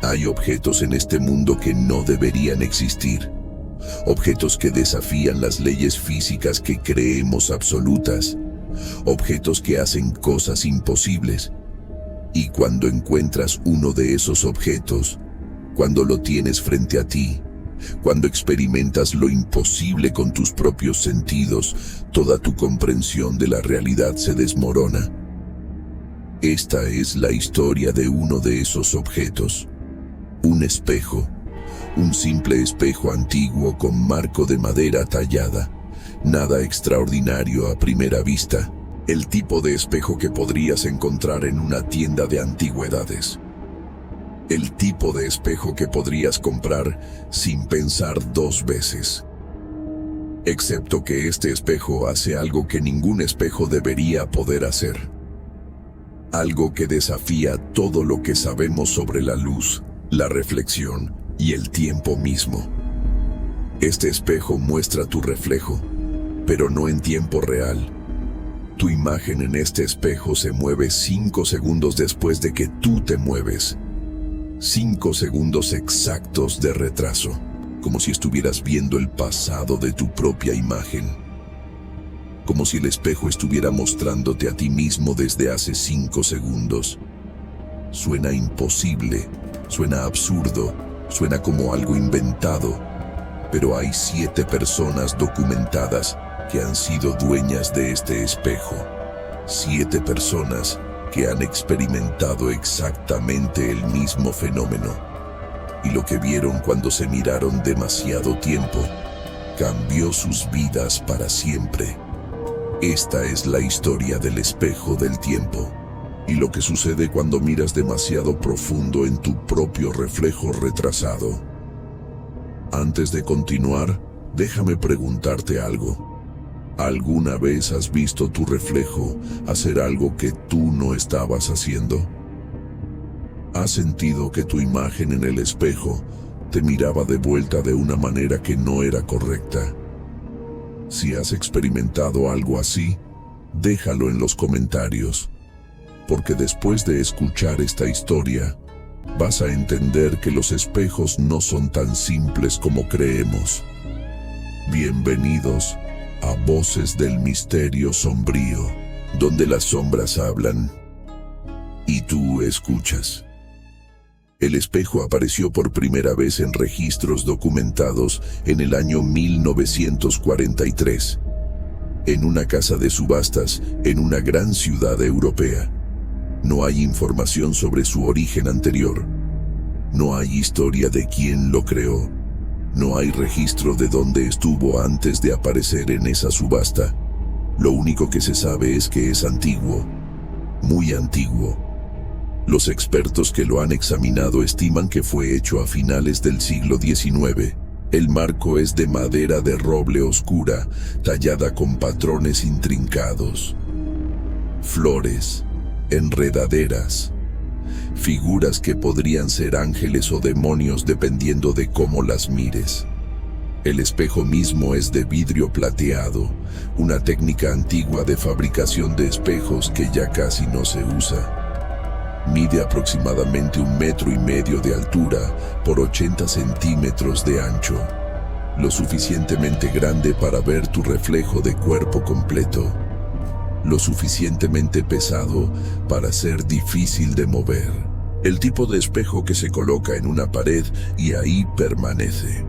Hay objetos en este mundo que no deberían existir. Objetos que desafían las leyes físicas que creemos absolutas. Objetos que hacen cosas imposibles. Y cuando encuentras uno de esos objetos, cuando lo tienes frente a ti, cuando experimentas lo imposible con tus propios sentidos, toda tu comprensión de la realidad se desmorona. Esta es la historia de uno de esos objetos. Un espejo. Un simple espejo antiguo con marco de madera tallada. Nada extraordinario a primera vista. El tipo de espejo que podrías encontrar en una tienda de antigüedades. El tipo de espejo que podrías comprar sin pensar dos veces. Excepto que este espejo hace algo que ningún espejo debería poder hacer. Algo que desafía todo lo que sabemos sobre la luz, la reflexión y el tiempo mismo. Este espejo muestra tu reflejo, pero no en tiempo real. Tu imagen en este espejo se mueve 5 segundos después de que tú te mueves. 5 segundos exactos de retraso, como si estuvieras viendo el pasado de tu propia imagen. Como si el espejo estuviera mostrándote a ti mismo desde hace 5 segundos. Suena imposible, suena absurdo, suena como algo inventado, pero hay 7 personas documentadas que han sido dueñas de este espejo. 7 personas que han experimentado exactamente el mismo fenómeno. Y lo que vieron cuando se miraron demasiado tiempo cambió sus vidas para siempre. Esta es la historia del espejo del tiempo y lo que sucede cuando miras demasiado profundo en tu propio reflejo retrasado. Antes de continuar, déjame preguntarte algo. ¿Alguna vez has visto tu reflejo hacer algo que tú no estabas haciendo? ¿Has sentido que tu imagen en el espejo te miraba de vuelta de una manera que no era correcta? Si has experimentado algo así, déjalo en los comentarios, porque después de escuchar esta historia, vas a entender que los espejos no son tan simples como creemos. Bienvenidos a Voces del Misterio Sombrío, donde las sombras hablan y tú escuchas. El espejo apareció por primera vez en registros documentados en el año 1943, en una casa de subastas en una gran ciudad europea. No hay información sobre su origen anterior. No hay historia de quién lo creó. No hay registro de dónde estuvo antes de aparecer en esa subasta. Lo único que se sabe es que es antiguo, muy antiguo. Los expertos que lo han examinado estiman que fue hecho a finales del siglo XIX. El marco es de madera de roble oscura, tallada con patrones intrincados. Flores, enredaderas, figuras que podrían ser ángeles o demonios dependiendo de cómo las mires. El espejo mismo es de vidrio plateado, una técnica antigua de fabricación de espejos que ya casi no se usa. Mide aproximadamente 1,5 metros de altura por 80 centímetros de ancho, lo suficientemente grande para ver tu reflejo de cuerpo completo, lo suficientemente pesado para ser difícil de mover. El tipo de espejo que se coloca en una pared y ahí permanece.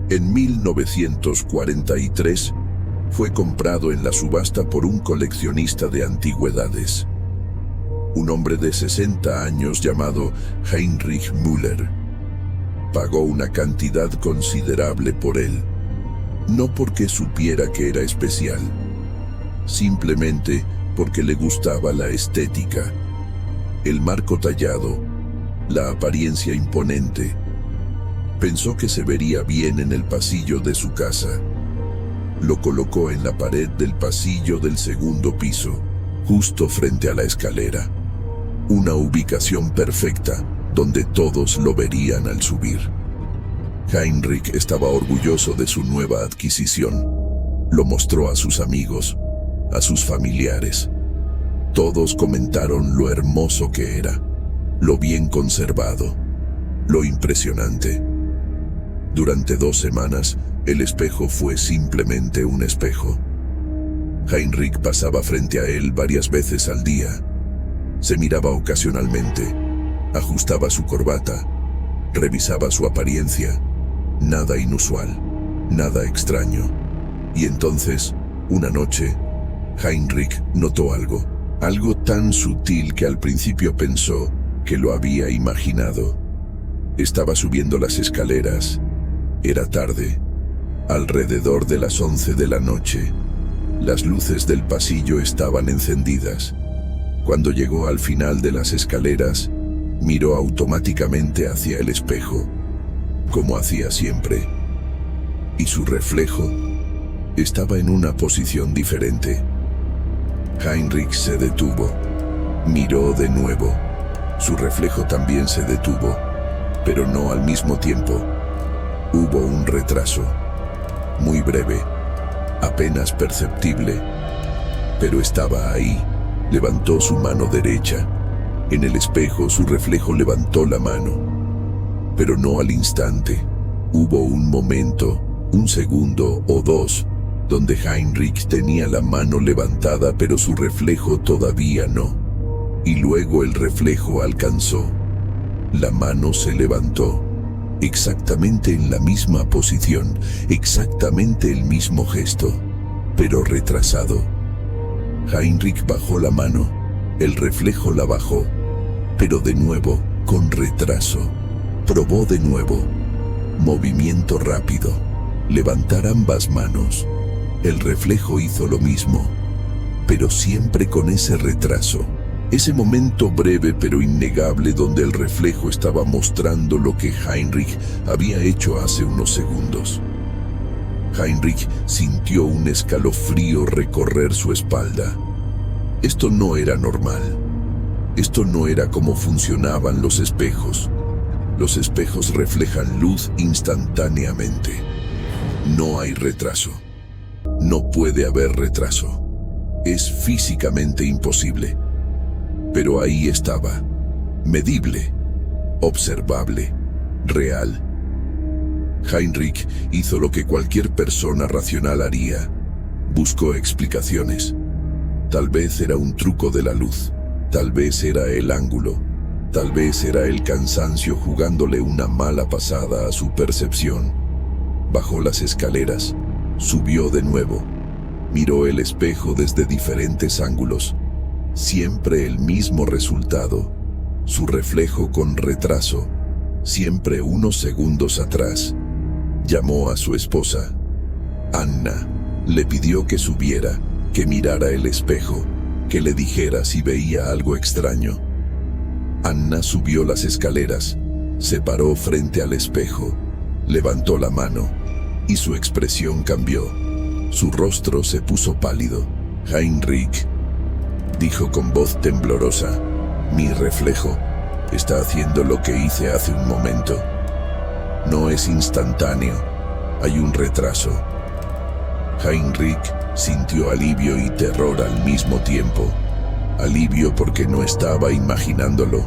En 1943 fue comprado en la subasta por un coleccionista de antigüedades. Un hombre de 60 años llamado Heinrich Müller pagó una cantidad considerable por él, no porque supiera que era especial, simplemente porque le gustaba la estética, el marco tallado, la apariencia imponente. Pensó que se vería bien en el pasillo de su casa. Lo colocó en la pared del pasillo del segundo piso, justo frente a la escalera. Una ubicación perfecta donde todos lo verían al subir. Heinrich estaba orgulloso de su nueva adquisición. Lo mostró a sus amigos, a sus familiares. Todos comentaron lo hermoso que era, lo bien conservado, lo impresionante. Durante 2 semanas, el espejo fue simplemente un espejo. Heinrich pasaba frente a él varias veces al día. Se miraba ocasionalmente, ajustaba su corbata, revisaba su apariencia. Nada inusual, nada extraño. Y entonces, una noche, Heinrich notó algo tan sutil que al principio pensó que lo había imaginado. Estaba subiendo las escaleras. Era tarde, alrededor de las 11 de la noche. Las luces del pasillo estaban encendidas. Cuando llegó al final de las escaleras, miró automáticamente hacia el espejo, como hacía siempre, y su reflejo estaba en una posición diferente. Heinrich se detuvo, miró de nuevo. Su reflejo también se detuvo, pero no al mismo tiempo. Hubo un retraso, muy breve, apenas perceptible, pero estaba ahí. Levantó su mano derecha. En el espejo su reflejo levantó la mano, pero no al instante. Hubo un momento, un segundo o dos, donde Heinrich tenía la mano levantada pero su reflejo todavía no. Y luego el reflejo alcanzó. La mano se levantó, exactamente en la misma posición, exactamente el mismo gesto, pero retrasado. Heinrich bajó la mano, el reflejo la bajó, pero de nuevo, con retraso. Probó de nuevo. Movimiento rápido. Levantar ambas manos. El reflejo hizo lo mismo, pero siempre con ese retraso. Ese momento breve pero innegable donde el reflejo estaba mostrando lo que Heinrich había hecho hace unos segundos. Heinrich sintió un escalofrío recorrer su espalda. Esto no era normal. Esto no era como funcionaban los espejos. Los espejos reflejan luz instantáneamente. No hay retraso. No puede haber retraso. Es físicamente imposible. Pero ahí estaba, medible, observable, real. Heinrich hizo lo que cualquier persona racional haría. Buscó explicaciones. Tal vez era un truco de la luz, tal vez era el ángulo, tal vez era el cansancio jugándole una mala pasada a su percepción. Bajó las escaleras, subió de nuevo, miró el espejo desde diferentes ángulos. Siempre el mismo resultado, su reflejo con retraso, siempre unos segundos atrás. Llamó a su esposa, Anna, le pidió que subiera, que mirara el espejo, que le dijera si veía algo extraño. Anna subió las escaleras, se paró frente al espejo, levantó la mano, y su expresión cambió. Su rostro se puso pálido. Heinrich, dijo con voz temblorosa, mi reflejo está haciendo lo que hice hace un momento. No es instantáneo, hay un retraso. Heinrich sintió alivio y terror al mismo tiempo. Alivio porque no estaba imaginándolo.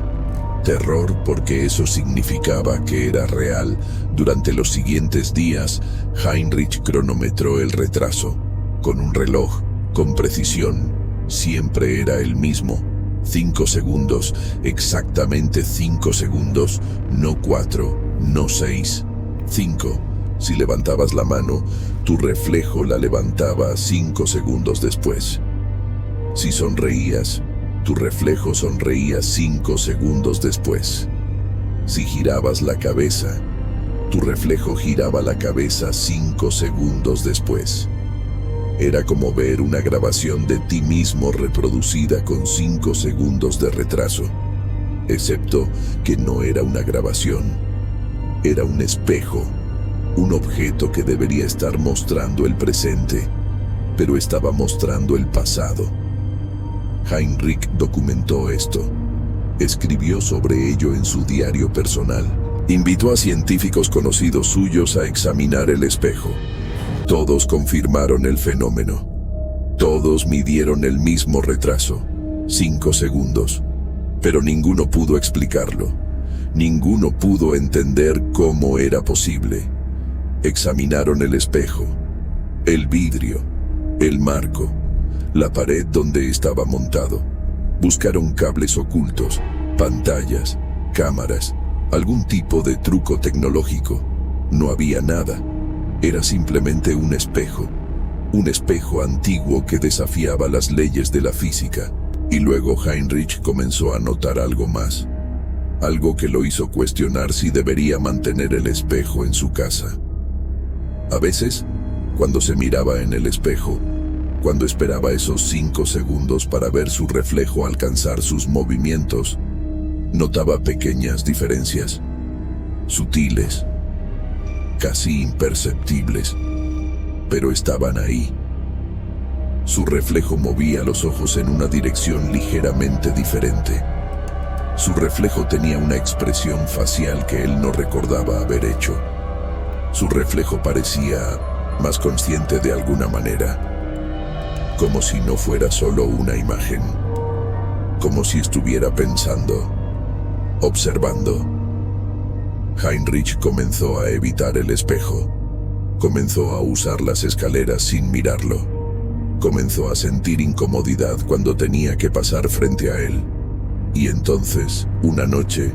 Terror porque eso significaba que era real. Durante los siguientes días, Heinrich cronometró el retraso. Con un reloj, con precisión, siempre era el mismo. 5 segundos, exactamente 5 segundos, no 4, no 6, 5. Si levantabas la mano, tu reflejo la levantaba 5 segundos después. Si sonreías, tu reflejo sonreía 5 segundos después. Si girabas la cabeza, tu reflejo giraba la cabeza 5 segundos después. Era como ver una grabación de ti mismo reproducida con 5 segundos de retraso. Excepto que no era una grabación. Era un espejo. Un objeto que debería estar mostrando el presente, pero estaba mostrando el pasado. Heinrich documentó esto. Escribió sobre ello en su diario personal. Invitó a científicos conocidos suyos a examinar el espejo. Todos confirmaron el fenómeno. Todos midieron el mismo retraso, 5 segundos. Pero ninguno pudo explicarlo. Ninguno pudo entender cómo era posible. Examinaron el espejo, el vidrio, el marco, la pared donde estaba montado. Buscaron cables ocultos, pantallas, cámaras, algún tipo de truco tecnológico. No había nada. Era simplemente un espejo antiguo que desafiaba las leyes de la física. Y luego Heinrich comenzó a notar algo más. Algo que lo hizo cuestionar si debería mantener el espejo en su casa. A veces, cuando se miraba en el espejo, cuando esperaba esos 5 segundos para ver su reflejo alcanzar sus movimientos, notaba pequeñas diferencias, sutiles, casi imperceptibles, pero estaban ahí. Su reflejo movía los ojos en una dirección ligeramente diferente. Su reflejo tenía una expresión facial que él no recordaba haber hecho. Su reflejo parecía más consciente de alguna manera, como si no fuera solo una imagen, como si estuviera pensando, observando. Heinrich comenzó a evitar el espejo. Comenzó a usar las escaleras sin mirarlo. Comenzó a sentir incomodidad cuando tenía que pasar frente a él. Y entonces, una noche,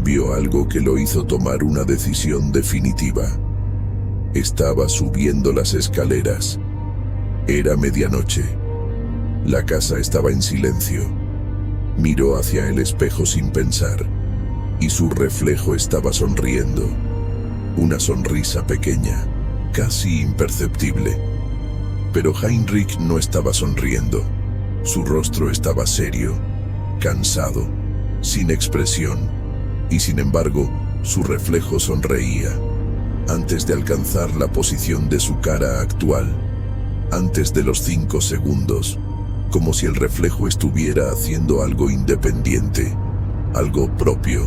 vio algo que lo hizo tomar una decisión definitiva. Estaba subiendo las escaleras. Era medianoche. La casa estaba en silencio. Miró hacia el espejo sin pensar, y su reflejo estaba sonriendo. Una sonrisa pequeña, casi imperceptible. Pero Heinrich no estaba sonriendo. Su rostro estaba serio, cansado, sin expresión, y sin embargo, su reflejo sonreía. Antes de alcanzar la posición de su cara actual, antes de los 5 segundos, como si el reflejo estuviera haciendo algo independiente, algo propio.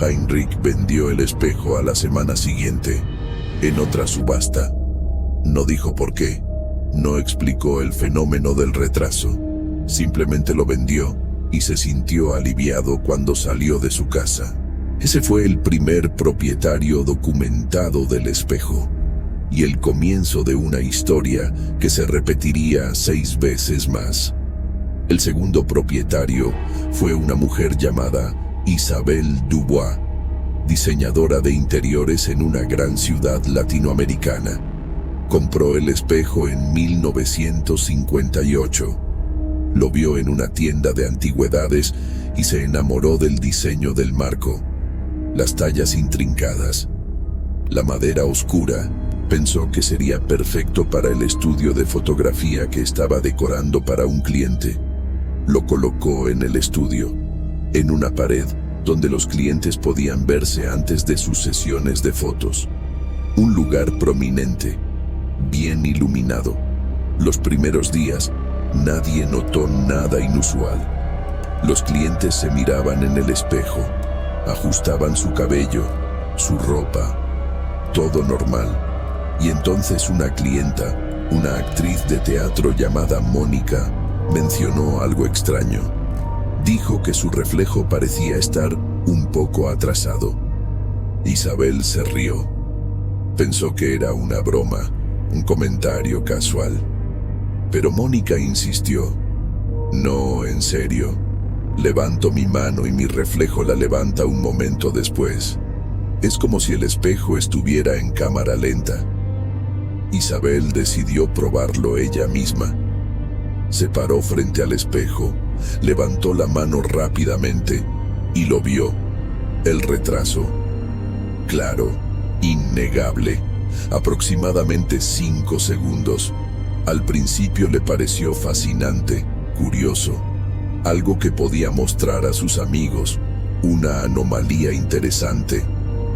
Heinrich vendió el espejo a la semana siguiente, en otra subasta. No dijo por qué, no explicó el fenómeno del retraso, simplemente lo vendió y se sintió aliviado cuando salió de su casa. Ese fue el primer propietario documentado del espejo, y el comienzo de una historia que se repetiría 6 veces más. El segundo propietario fue una mujer llamada Isabelle Dubois, diseñadora de interiores en una gran ciudad latinoamericana. Compró el espejo en 1958. Lo vio en una tienda de antigüedades y se enamoró del diseño del marco, las tallas intrincadas, la madera oscura. Pensó que sería perfecto para el estudio de fotografía que estaba decorando para un cliente. Lo colocó en el estudio, en una pared donde los clientes podían verse antes de sus sesiones de fotos. Un lugar prominente, bien iluminado. Los primeros días, nadie notó nada inusual. Los clientes se miraban en el espejo, ajustaban su cabello, su ropa, todo normal. Y entonces una clienta, una actriz de teatro llamada Mónica, mencionó algo extraño. Dijo que su reflejo parecía estar un poco atrasado. Isabel se rió. Pensó que era una broma, un comentario casual. Pero Mónica insistió. No, en serio. Levanto mi mano y mi reflejo la levanta un momento después. Es como si el espejo estuviera en cámara lenta. Isabel decidió probarlo ella misma. Se paró frente al espejo, levantó la mano rápidamente y lo vio. El retraso. Claro, innegable. Aproximadamente 5 segundos. Al principio le pareció fascinante, curioso, algo que podía mostrar a sus amigos, una anomalía interesante.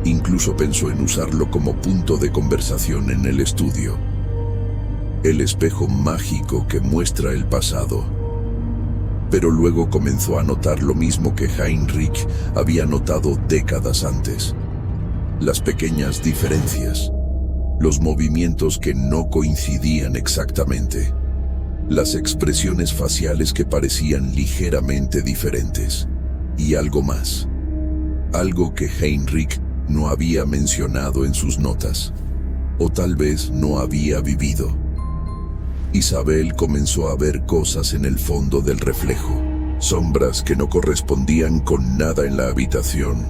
Incluso pensó en usarlo como punto de conversación en el estudio. El espejo mágico que muestra el pasado. Pero luego comenzó a notar lo mismo que Heinrich había notado décadas antes. Las pequeñas diferencias. Los movimientos que no coincidían exactamente. Las expresiones faciales que parecían ligeramente diferentes. Y algo más. Algo que Heinrich no había mencionado en sus notas. O tal vez no había vivido. Isabel comenzó a ver cosas en el fondo del reflejo. Sombras que no correspondían con nada en la habitación.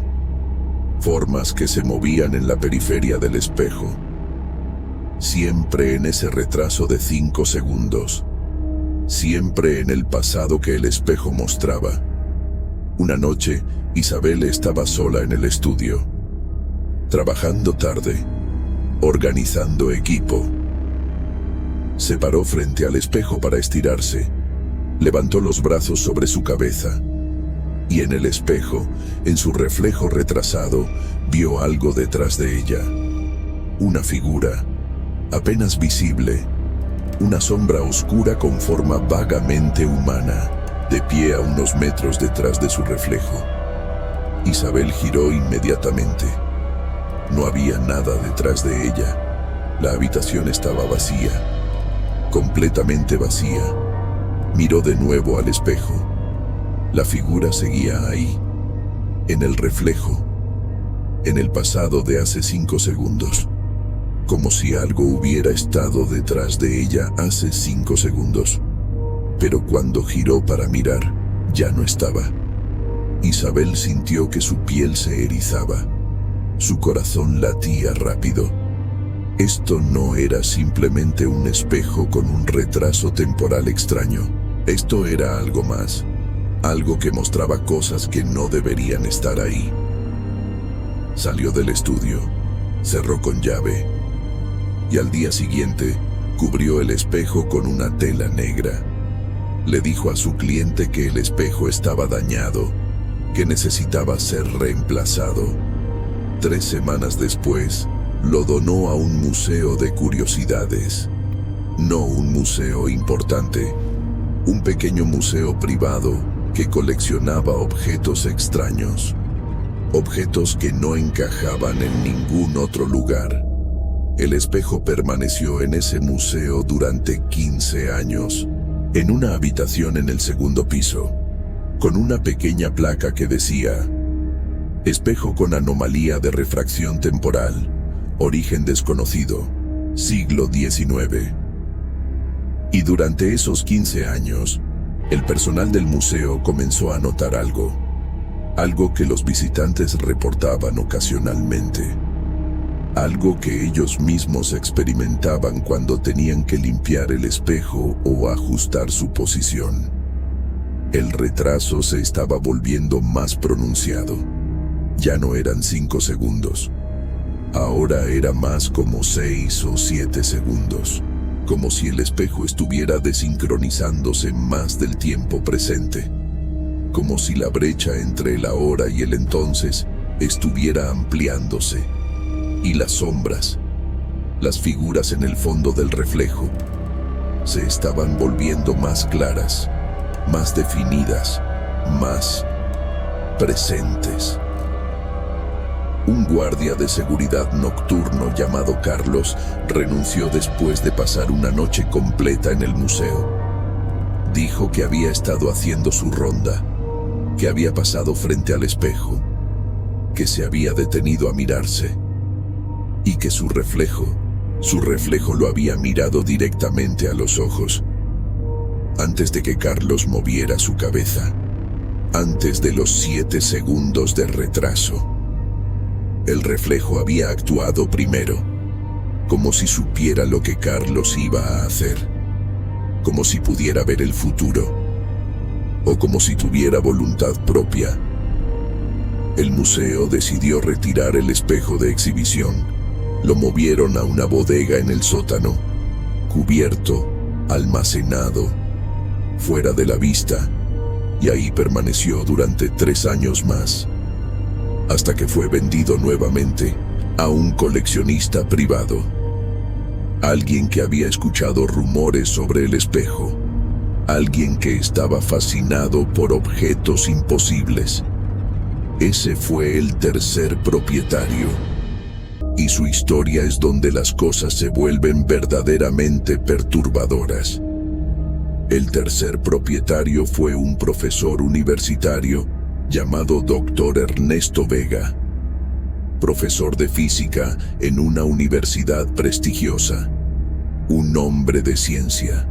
Formas que se movían en la periferia del espejo. Siempre en ese retraso de 5 segundos. Siempre en el pasado que el espejo mostraba. Una noche, Isabel estaba sola en el estudio. Trabajando tarde. Organizando equipo. Se paró frente al espejo para estirarse. Levantó los brazos sobre su cabeza. Y en el espejo, en su reflejo retrasado, vio algo detrás de ella. Una figura, apenas visible. Una sombra oscura con forma vagamente humana, de pie a unos metros detrás de su reflejo. Isabel giró inmediatamente. No había nada detrás de ella. La habitación estaba vacía. Completamente vacía. Miró de nuevo al espejo. La figura seguía ahí, en el reflejo, en el pasado de hace 5 segundos, como si algo hubiera estado detrás de ella hace 5 segundos. Pero cuando giró para mirar, ya no estaba. Isabel sintió que su piel se erizaba. Su corazón latía rápido. Esto no era simplemente un espejo con un retraso temporal extraño. Esto era algo más. Algo que mostraba cosas que no deberían estar ahí. Salió del estudio, cerró con llave, y al día siguiente cubrió el espejo con una tela negra. Le dijo a su cliente que el espejo estaba dañado, que necesitaba ser reemplazado. 3 semanas después, lo donó a un museo de curiosidades. No un museo importante, un pequeño museo privado que coleccionaba objetos extraños. Objetos que no encajaban en ningún otro lugar. El espejo permaneció en ese museo durante 15 años, en una habitación en el 2º piso, con una pequeña placa que decía: espejo con anomalía de refracción temporal, origen desconocido, siglo XIX. Y durante esos 15 años, el personal del museo comenzó a notar algo que los visitantes reportaban ocasionalmente, algo que ellos mismos experimentaban cuando tenían que limpiar el espejo o ajustar su posición. El retraso se estaba volviendo más pronunciado. Ya no eran 5 segundos. Ahora era más como 6 o 7 segundos. Como si el espejo estuviera desincronizándose más del tiempo presente. Como si la brecha entre el ahora y el entonces estuviera ampliándose. Y las sombras, las figuras en el fondo del reflejo, se estaban volviendo más claras, más definidas, más presentes. Un guardia de seguridad nocturno llamado Carlos renunció después de pasar una noche completa en el museo. Dijo que había estado haciendo su ronda, que había pasado frente al espejo, que se había detenido a mirarse y que su reflejo lo había mirado directamente a los ojos. Antes de que Carlos moviera su cabeza, antes de los 7 segundos de retraso, el reflejo había actuado primero, como si supiera lo que Carlos iba a hacer, como si pudiera ver el futuro, o como si tuviera voluntad propia. El museo decidió retirar el espejo de exhibición. Lo movieron a una bodega en el sótano, cubierto, almacenado, fuera de la vista, y ahí permaneció durante 3 años más, hasta que fue vendido nuevamente a un coleccionista privado. Alguien que había escuchado rumores sobre el espejo. Alguien que estaba fascinado por objetos imposibles. Ese fue el tercer propietario. Y su historia es donde las cosas se vuelven verdaderamente perturbadoras. El tercer propietario fue un profesor universitario llamado Dr. Ernesto Vega, profesor de física en una universidad prestigiosa, un hombre de ciencia,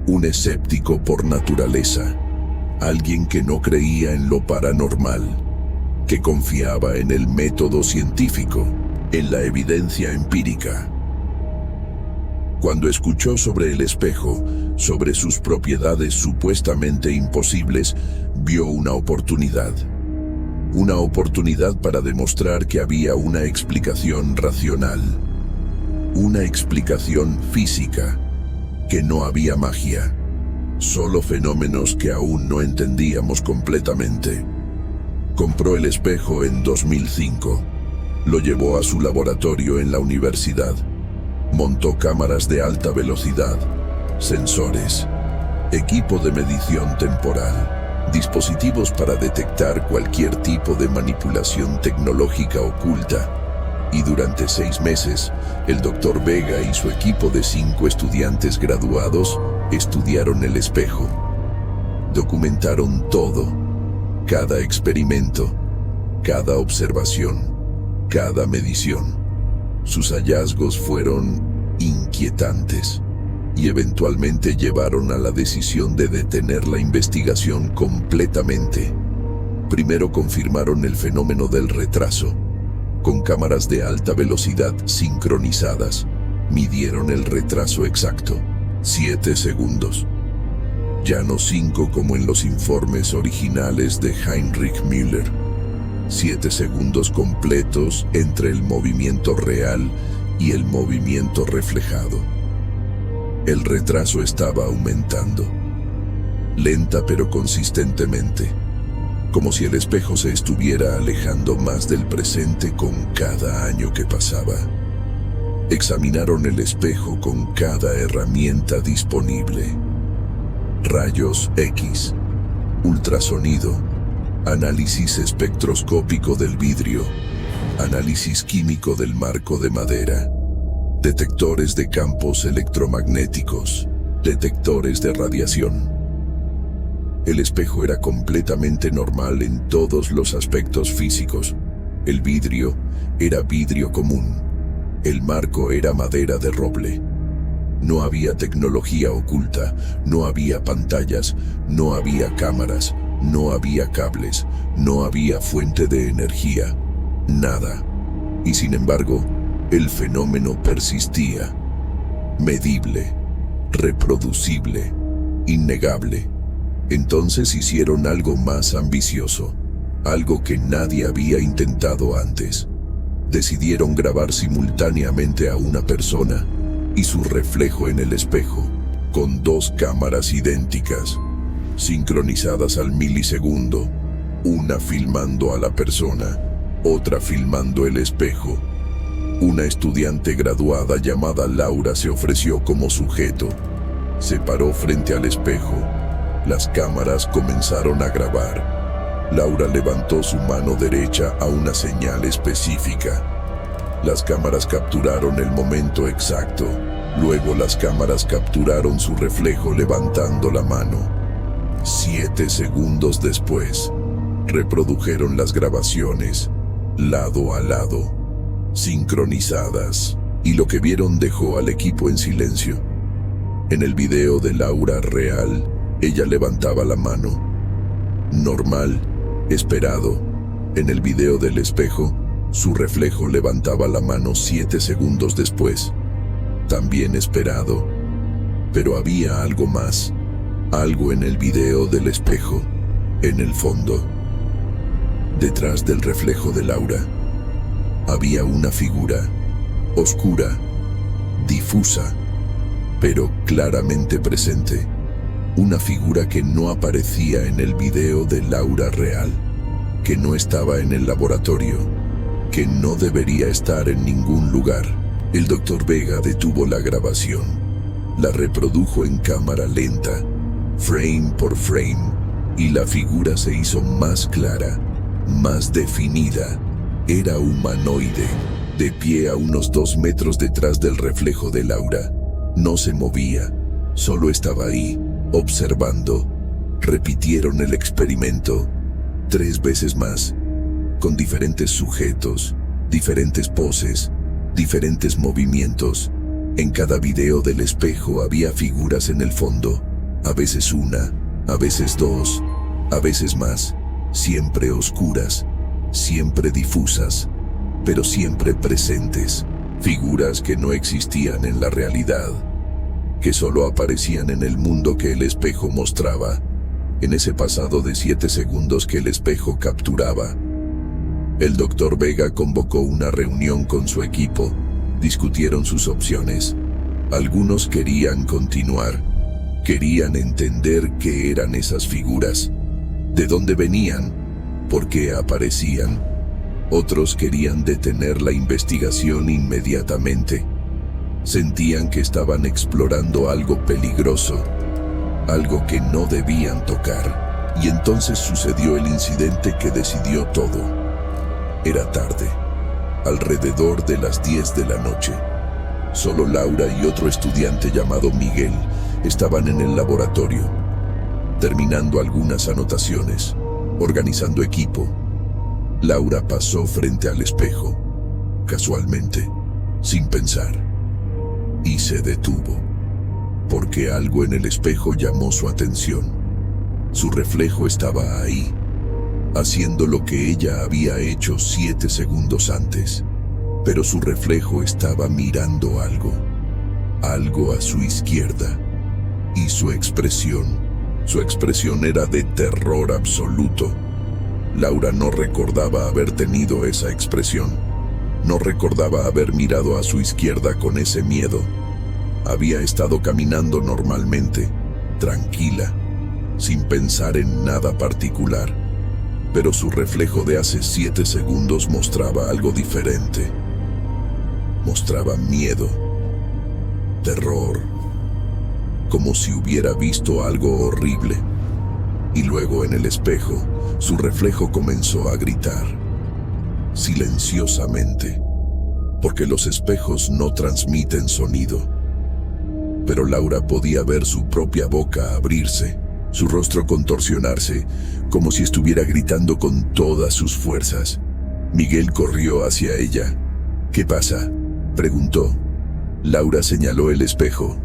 un escéptico por naturaleza, alguien que no creía en lo paranormal, que confiaba en el método científico, en la evidencia empírica. Cuando escuchó sobre el espejo, sobre sus propiedades supuestamente imposibles, vio una oportunidad para demostrar que había una explicación racional, una explicación física, que no había magia, solo fenómenos que aún no entendíamos completamente. Compró el espejo en 2005, lo llevó a su laboratorio en la universidad, montó cámaras de alta velocidad, sensores, equipo de medición temporal, dispositivos para detectar cualquier tipo de manipulación tecnológica oculta, y durante 6 meses, el Dr. Vega y su equipo de 5 estudiantes graduados estudiaron el espejo. Documentaron todo, cada experimento, cada observación, cada medición. Sus hallazgos fueron inquietantes y eventualmente llevaron a la decisión de detener la investigación completamente. Primero confirmaron el fenómeno del retraso. Con cámaras de alta velocidad sincronizadas, midieron el retraso exacto, 7 segundos. Ya no 5 como en los informes originales de Heinrich Müller. 7 segundos completos entre el movimiento real y el movimiento reflejado. El retraso estaba aumentando, lenta pero consistentemente, como si el espejo se estuviera alejando más del presente con cada año que pasaba. Examinaron el espejo con cada herramienta disponible: rayos X, ultrasonido, análisis espectroscópico del vidrio, análisis químico del marco de madera, detectores de campos electromagnéticos, detectores de radiación. El espejo era completamente normal en todos los aspectos físicos. El vidrio era vidrio común. El marco era madera de roble. No había tecnología oculta, no había pantallas, no había cámaras, no había cables, no había fuente de energía, nada. Y sin embargo, el fenómeno persistía. Medible, reproducible, innegable. Entonces hicieron algo más ambicioso, algo que nadie había intentado antes. Decidieron grabar simultáneamente a una persona y su reflejo en el espejo, con 2 cámaras idénticas, sincronizadas al milisegundo, una filmando a la persona, otra filmando el espejo. Una estudiante graduada llamada Laura se ofreció como sujeto. Se paró frente al espejo. Las cámaras comenzaron a grabar. Laura levantó su mano derecha a una señal específica. Las cámaras capturaron el momento exacto. Luego las cámaras capturaron su reflejo levantando la mano. 7 segundos después, reprodujeron las grabaciones, lado a lado, sincronizadas, y lo que vieron dejó al equipo en silencio. En el video de Laura real, ella levantaba la mano. Normal, esperado. En el video del espejo, su reflejo levantaba la mano 7 segundos después. También esperado. Pero había algo más. Algo en el video del espejo, en el fondo. Detrás del reflejo de Laura, había una figura, oscura, difusa, pero claramente presente. Una figura que no aparecía en el video de Laura real, que no estaba en el laboratorio, que no debería estar en ningún lugar. El Dr. Vega detuvo la grabación, la reprodujo en cámara lenta, frame por frame, y la figura se hizo más clara, más definida. Era humanoide, de pie a unos 2 metros detrás del reflejo de Laura. No se movía, solo estaba ahí, observando. Repitieron el experimento. 3 veces más, con diferentes sujetos, diferentes poses, diferentes movimientos. En cada video del espejo había figuras en el fondo, a veces una, a veces dos, a veces más, siempre oscuras, siempre difusas, pero siempre presentes. Figuras que no existían en la realidad, que solo aparecían en el mundo que el espejo mostraba, en ese pasado de 7 segundos que el espejo capturaba. El Dr. Vega convocó una reunión con su equipo. Discutieron sus opciones. Algunos querían continuar. Querían entender qué eran esas figuras, de dónde venían, por qué aparecían. Otros querían detener la investigación inmediatamente. Sentían que estaban explorando algo peligroso, algo que no debían tocar. Y entonces sucedió el incidente que decidió todo. Era tarde, alrededor de las 10 de la noche. Solo Laura y otro estudiante llamado Miguel estaban en el laboratorio, terminando algunas anotaciones, organizando equipo. Laura pasó frente al espejo, casualmente, sin pensar, y se detuvo, porque algo en el espejo llamó su atención. Su reflejo estaba ahí, haciendo lo que ella había hecho 7 segundos antes, pero su reflejo estaba mirando algo a su izquierda, y su expresión era de terror absoluto. Laura no recordaba haber tenido esa expresión, no recordaba haber mirado a su izquierda con ese miedo. Había estado caminando normalmente, tranquila, sin pensar en nada particular, pero su reflejo de hace 7 segundos mostraba algo diferente. Mostraba miedo, terror, como si hubiera visto algo horrible. Y luego en el espejo, su reflejo comenzó a gritar, silenciosamente, porque los espejos no transmiten sonido. Pero Laura podía ver su propia boca abrirse, su rostro contorsionarse, como si estuviera gritando con todas sus fuerzas. Miguel corrió hacia ella. ¿Qué pasa?, preguntó. Laura señaló el espejo.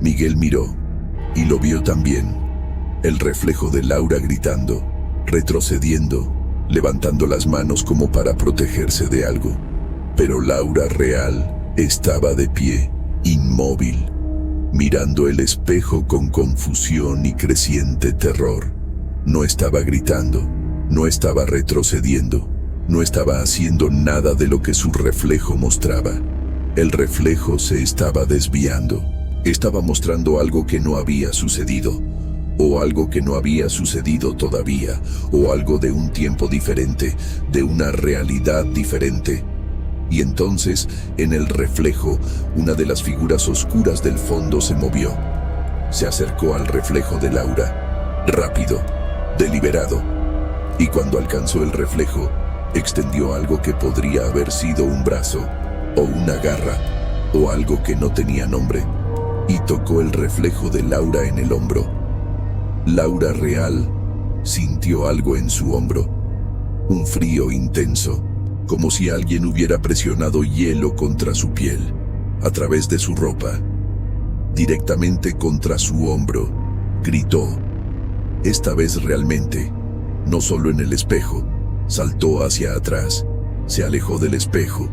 Miguel miró, y lo vio también. El reflejo de Laura gritando, retrocediendo, levantando las manos como para protegerse de algo. Pero Laura real estaba de pie, inmóvil, mirando el espejo con confusión y creciente terror. No estaba gritando, no estaba retrocediendo, no estaba haciendo nada de lo que su reflejo mostraba. El reflejo se estaba desviando, estaba mostrando algo que no había sucedido, o algo que no había sucedido todavía, o algo de un tiempo diferente, de una realidad diferente. Y entonces, en el reflejo, una de las figuras oscuras del fondo se movió. Se acercó al reflejo de Laura, rápido, deliberado, y cuando alcanzó el reflejo, extendió algo que podría haber sido un brazo, o una garra, o algo que no tenía nombre, y tocó el reflejo de Laura en el hombro. Laura real sintió algo en su hombro, un frío intenso, como si alguien hubiera presionado hielo contra su piel, a través de su ropa, directamente contra su hombro. Gritó, esta vez realmente, no solo en el espejo. Saltó hacia atrás, se alejó del espejo.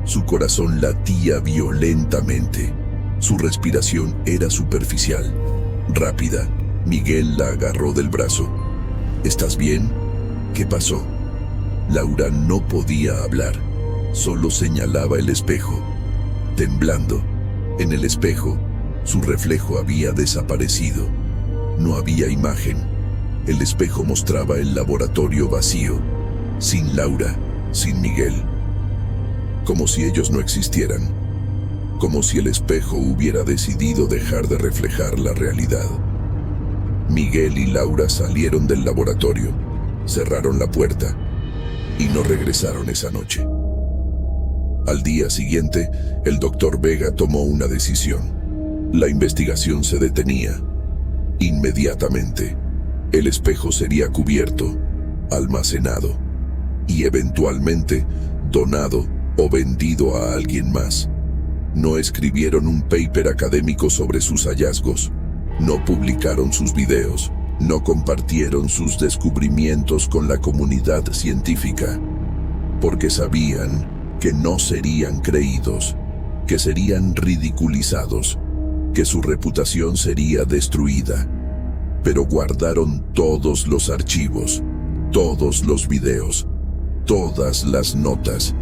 Su corazón latía violentamente. Su respiración era superficial, rápida. Miguel la agarró del brazo. ¿Estás bien? ¿Qué pasó? Laura no podía hablar, solo señalaba el espejo, temblando. En el espejo, su reflejo había desaparecido. No había imagen. El espejo mostraba el laboratorio vacío, sin Laura, sin Miguel. Como si ellos no existieran, como si el espejo hubiera decidido dejar de reflejar la realidad. Miguel y Laura salieron del laboratorio, cerraron la puerta y no regresaron esa noche. Al día siguiente, el Dr. Vega tomó una decisión. La investigación se detenía. Inmediatamente, el espejo sería cubierto, almacenado y eventualmente donado o vendido a alguien más. No escribieron un paper académico sobre sus hallazgos, no publicaron sus videos, no compartieron sus descubrimientos con la comunidad científica, porque sabían que no serían creídos, que serían ridiculizados, que su reputación sería destruida. Pero guardaron todos los archivos, todos los videos, todas las notas,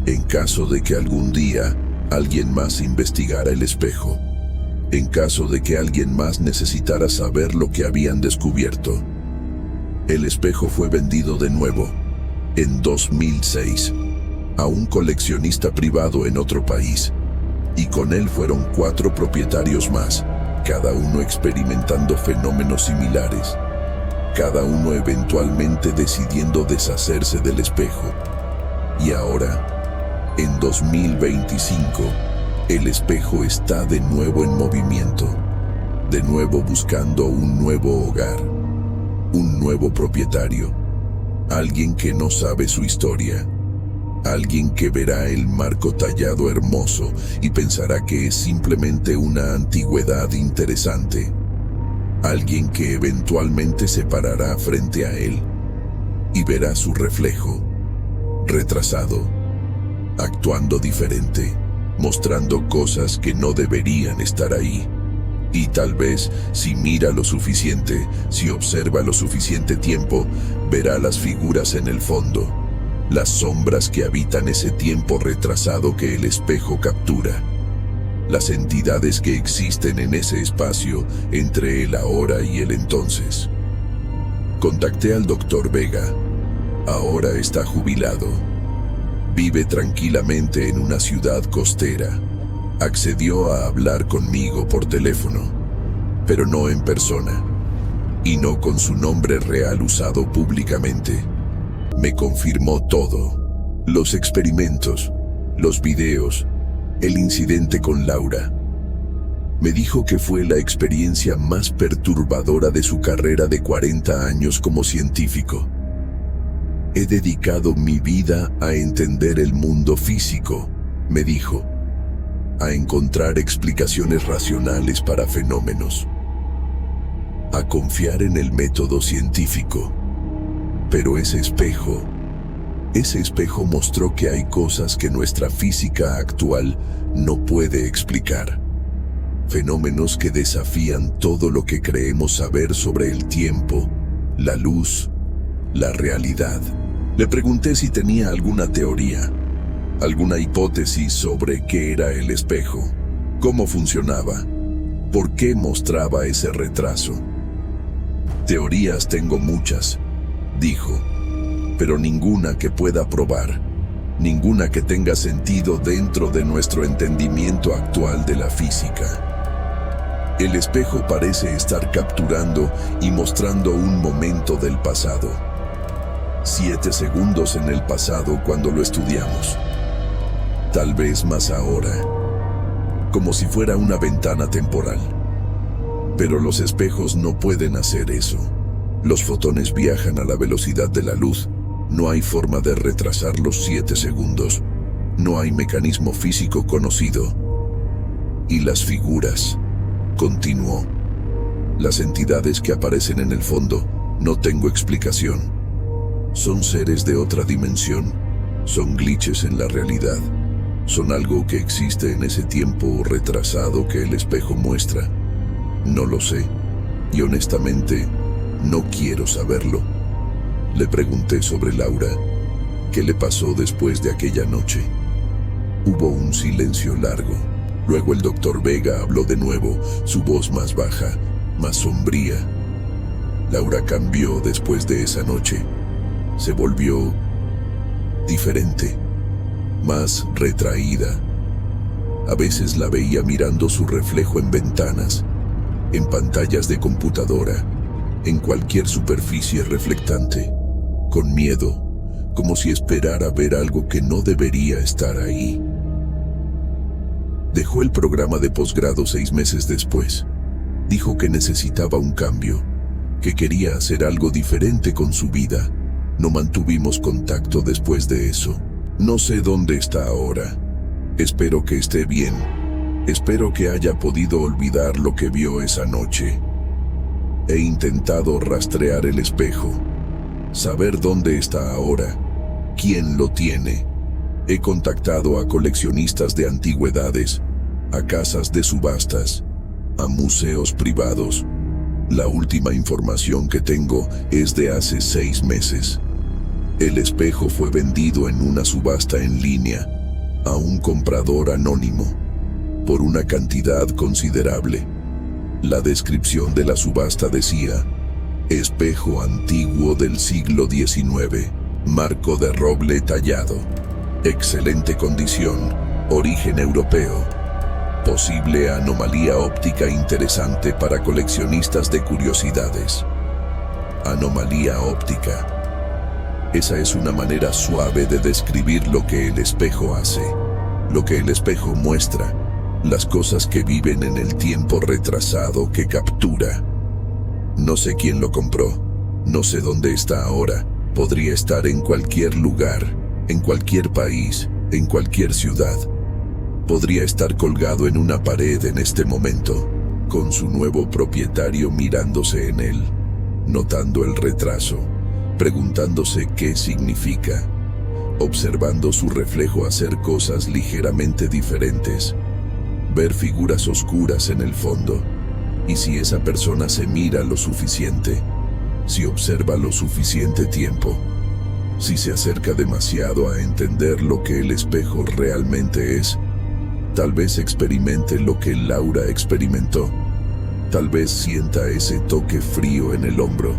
en caso de que algún día alguien más investigara el espejo, en caso de que alguien más necesitara saber lo que habían descubierto. El espejo fue vendido de nuevo, en 2006, a un coleccionista privado en otro país, y con él fueron 4 propietarios más, cada uno experimentando fenómenos similares, cada uno eventualmente decidiendo deshacerse del espejo. Y ahora, en 2025, el espejo está de nuevo en movimiento, de nuevo buscando un nuevo hogar, un nuevo propietario, alguien que no sabe su historia, alguien que verá el marco tallado hermoso y pensará que es simplemente una antigüedad interesante, alguien que eventualmente se parará frente a él y verá su reflejo, retrasado, actuando diferente, mostrando cosas que no deberían estar ahí. Y tal vez, si mira lo suficiente, si observa lo suficiente tiempo, verá las figuras en el fondo, las sombras que habitan ese tiempo retrasado que el espejo captura, las entidades que existen en ese espacio entre el ahora y el entonces. Contacté al Dr. Vega. Ahora está jubilado. Vive tranquilamente en una ciudad costera. Accedió a hablar conmigo por teléfono, pero no en persona, y no con su nombre real usado públicamente. Me confirmó todo: los experimentos, los videos, el incidente con Laura. Me dijo que fue la experiencia más perturbadora de su carrera de 40 años como científico. He dedicado mi vida a entender el mundo físico, me dijo, a encontrar explicaciones racionales para fenómenos, a confiar en el método científico. Pero ese espejo mostró que hay cosas que nuestra física actual no puede explicar. Fenómenos que desafían todo lo que creemos saber sobre el tiempo, la luz, la realidad. Le pregunté si tenía alguna teoría, alguna hipótesis sobre qué era el espejo, cómo funcionaba, por qué mostraba ese retraso. Teorías tengo muchas, dijo, pero ninguna que pueda probar, ninguna que tenga sentido dentro de nuestro entendimiento actual de la física. El espejo parece estar capturando y mostrando un momento del pasado. 7 segundos en el pasado cuando lo estudiamos. Tal vez más ahora, como si fuera una ventana temporal. Pero los espejos no pueden hacer eso. Los fotones viajan a la velocidad de la luz. No hay forma de retrasar los 7 segundos. No hay mecanismo físico conocido. Y las figuras, continuó. Las entidades que aparecen en el fondo, no tengo explicación. Son seres de otra dimensión. Son glitches en la realidad. Son algo que existe en ese tiempo retrasado que el espejo muestra. No lo sé. Y honestamente, no quiero saberlo. Le pregunté sobre Laura. ¿Qué le pasó después de aquella noche? Hubo un silencio largo. Luego el Dr. Vega habló de nuevo, su voz más baja, más sombría. Laura cambió después de esa noche. Se volvió diferente, más retraída. A veces la veía mirando su reflejo en ventanas, en pantallas de computadora, en cualquier superficie reflectante, con miedo, como si esperara ver algo que no debería estar ahí. Dejó el programa de posgrado 6 meses después. Dijo que necesitaba un cambio, que quería hacer algo diferente con su vida, No mantuvimos contacto después de eso. No sé dónde está ahora. Espero que esté bien. Espero que haya podido olvidar lo que vio esa noche. He intentado rastrear el espejo, saber dónde está ahora, quién lo tiene. He contactado a coleccionistas de antigüedades, a casas de subastas, a museos privados. La última información que tengo es de hace 6 meses. El espejo fue vendido en una subasta en línea a un comprador anónimo por una cantidad considerable. La descripción de la subasta decía: espejo antiguo del siglo XIX, marco de roble tallado, excelente condición, origen europeo, posible anomalía óptica interesante para coleccionistas de curiosidades. Anomalía óptica. Esa es una manera suave de describir lo que el espejo hace, lo que el espejo muestra, las cosas que viven en el tiempo retrasado que captura. No sé quién lo compró, no sé dónde está ahora, podría estar en cualquier lugar, en cualquier país, en cualquier ciudad. Podría estar colgado en una pared en este momento, con su nuevo propietario mirándose en él, notando el retraso, preguntándose qué significa, observando su reflejo hacer cosas ligeramente diferentes, ver figuras oscuras en el fondo. Y si esa persona se mira lo suficiente, si observa lo suficiente tiempo, si se acerca demasiado a entender lo que el espejo realmente es, tal vez experimente lo que Laura experimentó. Tal vez sienta ese toque frío en el hombro.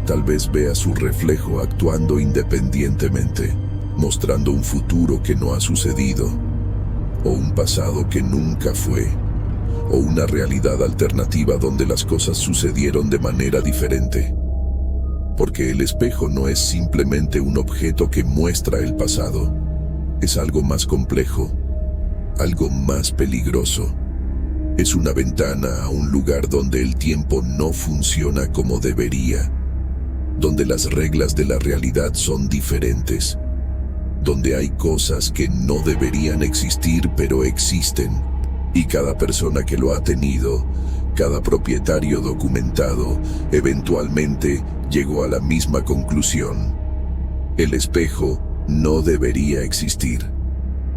Tal vez vea su reflejo actuando independientemente, mostrando un futuro que no ha sucedido, o un pasado que nunca fue, o una realidad alternativa donde las cosas sucedieron de manera diferente. Porque el espejo no es simplemente un objeto que muestra el pasado, es algo más complejo, algo más peligroso. Es una ventana a un lugar donde el tiempo no funciona como debería, donde las reglas de la realidad son diferentes, donde hay cosas que no deberían existir pero existen, y cada persona que lo ha tenido, cada propietario documentado, eventualmente llegó a la misma conclusión. El espejo no debería existir,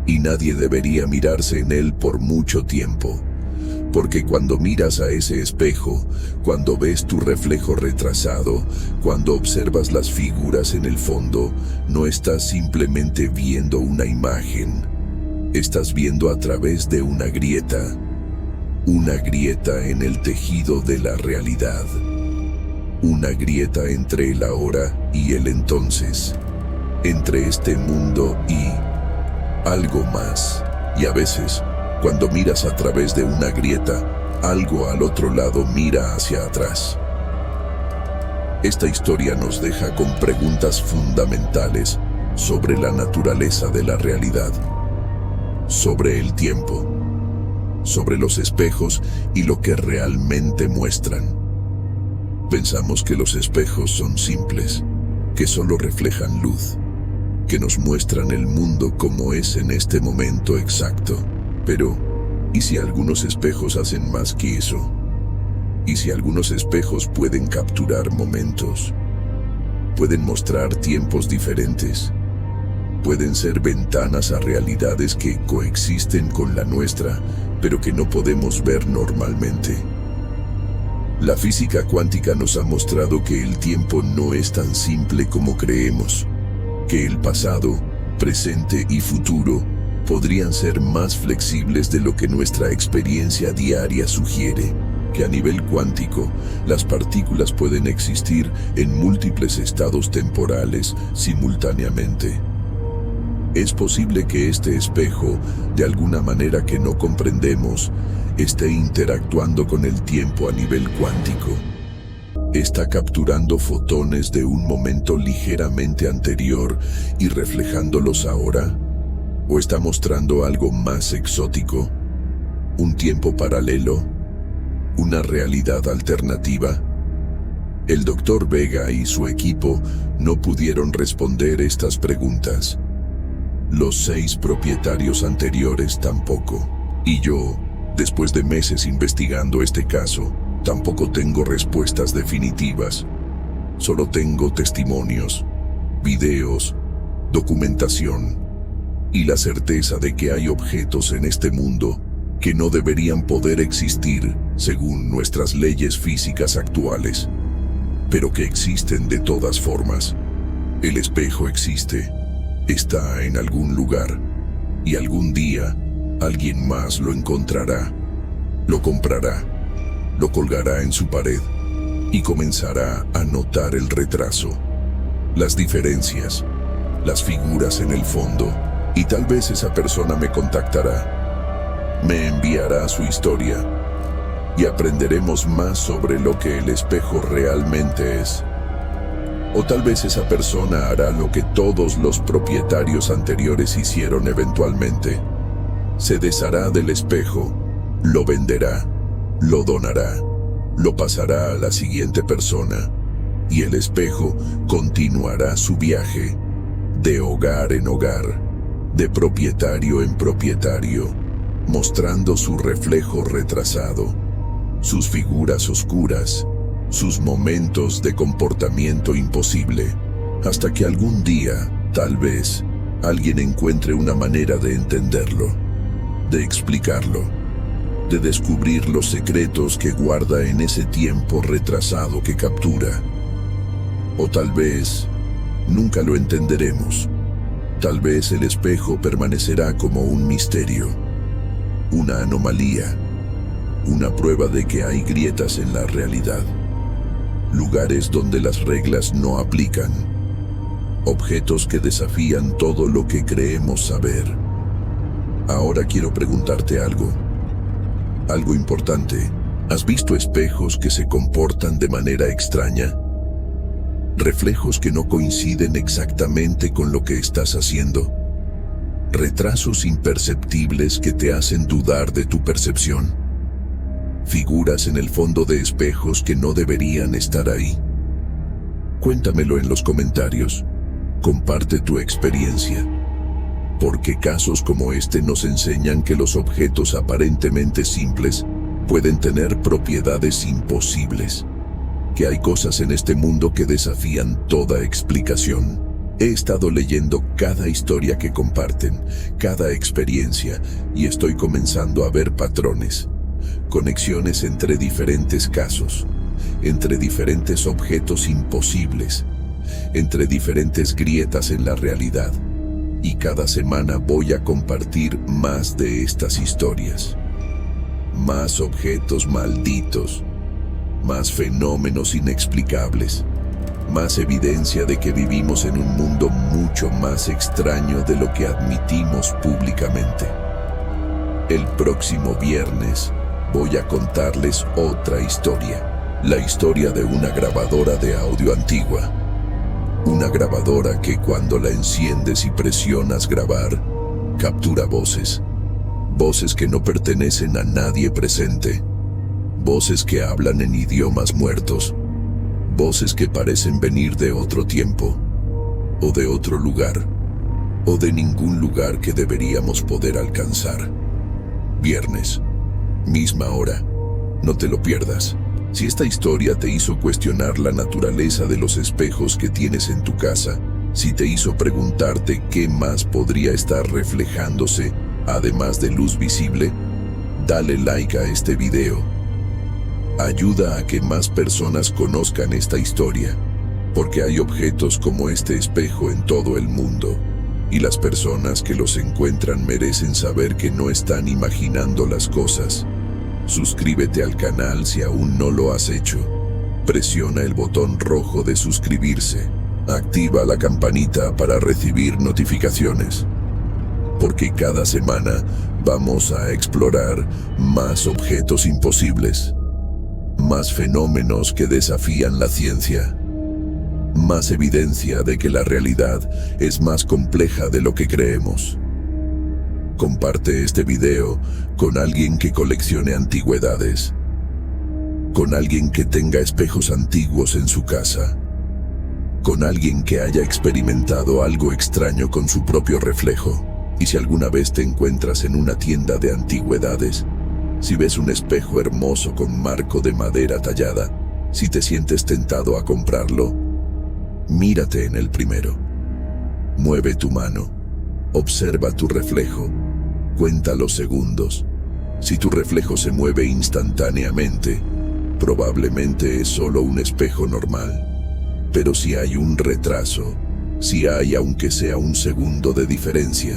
y nadie debería mirarse en él por mucho tiempo. Porque cuando miras a ese espejo, cuando ves tu reflejo retrasado, cuando observas las figuras en el fondo, no estás simplemente viendo una imagen. Estás viendo a través de una grieta en el tejido de la realidad. Una grieta entre el ahora y el entonces, entre este mundo y algo más. Y a veces, cuando miras a través de una grieta, algo al otro lado mira hacia atrás. Esta historia nos deja con preguntas fundamentales sobre la naturaleza de la realidad, sobre el tiempo, sobre los espejos y lo que realmente muestran. Pensamos que los espejos son simples, que solo reflejan luz, que nos muestran el mundo como es en este momento exacto. Pero, ¿y si algunos espejos hacen más que eso? ¿Y si algunos espejos pueden capturar momentos? Pueden mostrar tiempos diferentes. Pueden ser ventanas a realidades que coexisten con la nuestra, pero que no podemos ver normalmente. La física cuántica nos ha mostrado que el tiempo no es tan simple como creemos, que el pasado, presente y futuro podrían ser más flexibles de lo que nuestra experiencia diaria sugiere, que a nivel cuántico, las partículas pueden existir en múltiples estados temporales simultáneamente. Es posible que este espejo, de alguna manera que no comprendemos, esté interactuando con el tiempo a nivel cuántico. Está capturando fotones de un momento ligeramente anterior y reflejándolos ahora. ¿O está mostrando algo más exótico? ¿Un tiempo paralelo? ¿Una realidad alternativa? El doctor Vega y su equipo no pudieron responder estas preguntas. Los 6 propietarios anteriores tampoco. Y yo, después de meses investigando este caso, tampoco tengo respuestas definitivas. Solo tengo testimonios, videos, documentación y la certeza de que hay objetos en este mundo que no deberían poder existir según nuestras leyes físicas actuales, pero que existen de todas formas. El espejo existe, está en algún lugar, y algún día alguien más lo encontrará, lo comprará, lo colgará en su pared y comenzará a notar el retraso, las diferencias, las figuras en el fondo, y tal vez esa persona me contactará, me enviará su historia y aprenderemos más sobre lo que el espejo realmente es. O tal vez esa persona hará lo que todos los propietarios anteriores hicieron eventualmente. Se deshará del espejo, lo venderá, lo donará, lo pasará a la siguiente persona, y el espejo continuará su viaje, de hogar en hogar, de propietario en propietario, mostrando su reflejo retrasado, sus figuras oscuras, sus momentos de comportamiento imposible, hasta que algún día, tal vez, alguien encuentre una manera de entenderlo, de explicarlo, de descubrir los secretos que guarda en ese tiempo retrasado que captura. O tal vez, nunca lo entenderemos. Tal vez el espejo permanecerá como un misterio, una anomalía, una prueba de que hay grietas en la realidad, lugares donde las reglas no aplican, objetos que desafían todo lo que creemos saber. Ahora quiero preguntarte algo importante. ¿Has visto espejos que se comportan de manera extraña? Reflejos que no coinciden exactamente con lo que estás haciendo. Retrasos imperceptibles que te hacen dudar de tu percepción. Figuras en el fondo de espejos que no deberían estar ahí. Cuéntamelo en los comentarios. Comparte tu experiencia. Porque casos como este nos enseñan que los objetos aparentemente simples pueden tener propiedades imposibles. Que hay cosas en este mundo que desafían toda explicación. He estado leyendo cada historia que comparten, cada experiencia, y estoy comenzando a ver patrones. Conexiones entre diferentes casos, entre diferentes objetos imposibles, entre diferentes grietas en la realidad. Y cada semana voy a compartir más de estas historias. Más objetos malditos, más fenómenos inexplicables, más evidencia de que vivimos en un mundo mucho más extraño de lo que admitimos públicamente. El próximo viernes voy a contarles otra historia, la historia de una grabadora de audio antigua. Una grabadora que cuando la enciendes y presionas grabar, captura voces. Voces que no pertenecen a nadie presente. Voces que hablan en idiomas muertos. Voces que parecen venir de otro tiempo, o de otro lugar, o de ningún lugar que deberíamos poder alcanzar. Viernes, misma hora. No te lo pierdas. Si esta historia te hizo cuestionar la naturaleza de los espejos que tienes en tu casa, si te hizo preguntarte qué más podría estar reflejándose, además de luz visible, dale like a este video. Ayuda a que más personas conozcan esta historia, porque hay objetos como este espejo en todo el mundo, y las personas que los encuentran merecen saber que no están imaginando las cosas. Suscríbete al canal si aún no lo has hecho. Presiona el botón rojo de suscribirse. Activa la campanita para recibir notificaciones. Porque cada semana vamos a explorar más objetos imposibles. Más fenómenos que desafían la ciencia. Más evidencia de que la realidad es más compleja de lo que creemos. Comparte este video con alguien que coleccione antigüedades. con alguien que tenga espejos antiguos en su casa, con alguien que haya experimentado algo extraño con su propio reflejo. Y si alguna vez te encuentras en una tienda de antigüedades, si ves un espejo hermoso con marco de madera tallada, si te sientes tentado a comprarlo, mírate en el primero. Mueve tu mano, observa tu reflejo, cuenta los segundos. Si tu reflejo se mueve instantáneamente, probablemente es solo un espejo normal. Pero si hay un retraso, si hay aunque sea un segundo de diferencia,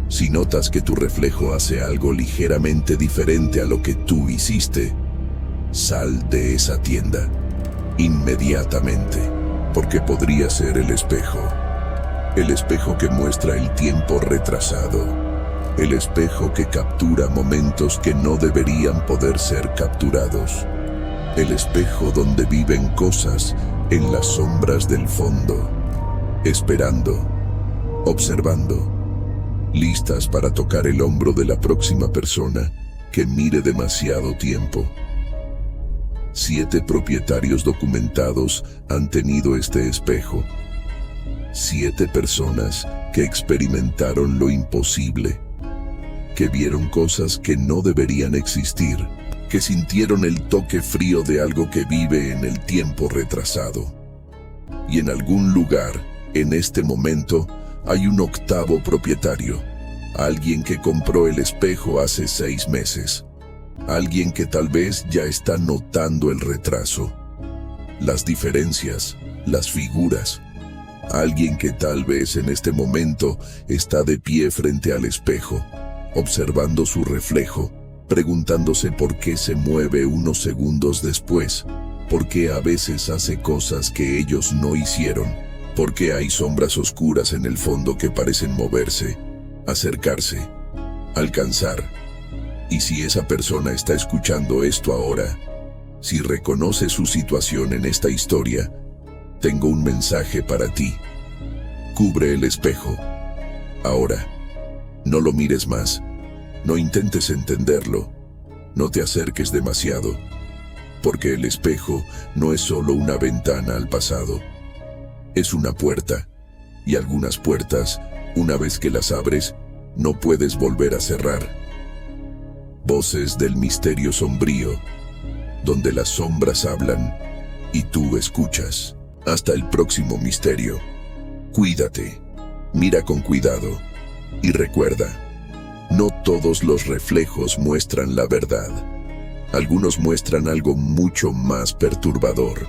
si notas que tu reflejo hace algo ligeramente diferente a lo que tú hiciste, sal de esa tienda inmediatamente, porque podría ser el espejo que muestra el tiempo retrasado, el espejo que captura momentos que no deberían poder ser capturados, el espejo donde viven cosas en las sombras del fondo, esperando, observando, listas para tocar el hombro de la próxima persona que mire demasiado tiempo. 7 propietarios documentados han tenido este espejo. 7 personas que experimentaron lo imposible, que vieron cosas que no deberían existir, que sintieron el toque frío de algo que vive en el tiempo retrasado. Y en algún lugar, en este momento, hay un 8º propietario, alguien que compró el espejo hace 6 meses, alguien que tal vez ya está notando el retraso, las diferencias, las figuras, alguien que tal vez en este momento está de pie frente al espejo, observando su reflejo, preguntándose por qué se mueve unos segundos después, por qué a veces hace cosas que ellos no hicieron, por qué hay sombras oscuras en el fondo que parecen moverse, acercarse, alcanzar. Y si esa persona está escuchando esto ahora, si reconoce su situación en esta historia, tengo un mensaje para ti. Cubre el espejo. Ahora, no lo mires más. No intentes entenderlo. No te acerques demasiado. Porque el espejo no es solo una ventana al pasado. Es una puerta. Y algunas puertas, una vez que las abres, no puedes volver a cerrar. Voces del misterio sombrío, donde las sombras hablan y tú escuchas. Hasta el próximo misterio. Cuídate, mira con cuidado y recuerda, no todos los reflejos muestran la verdad. Algunos muestran algo mucho más perturbador.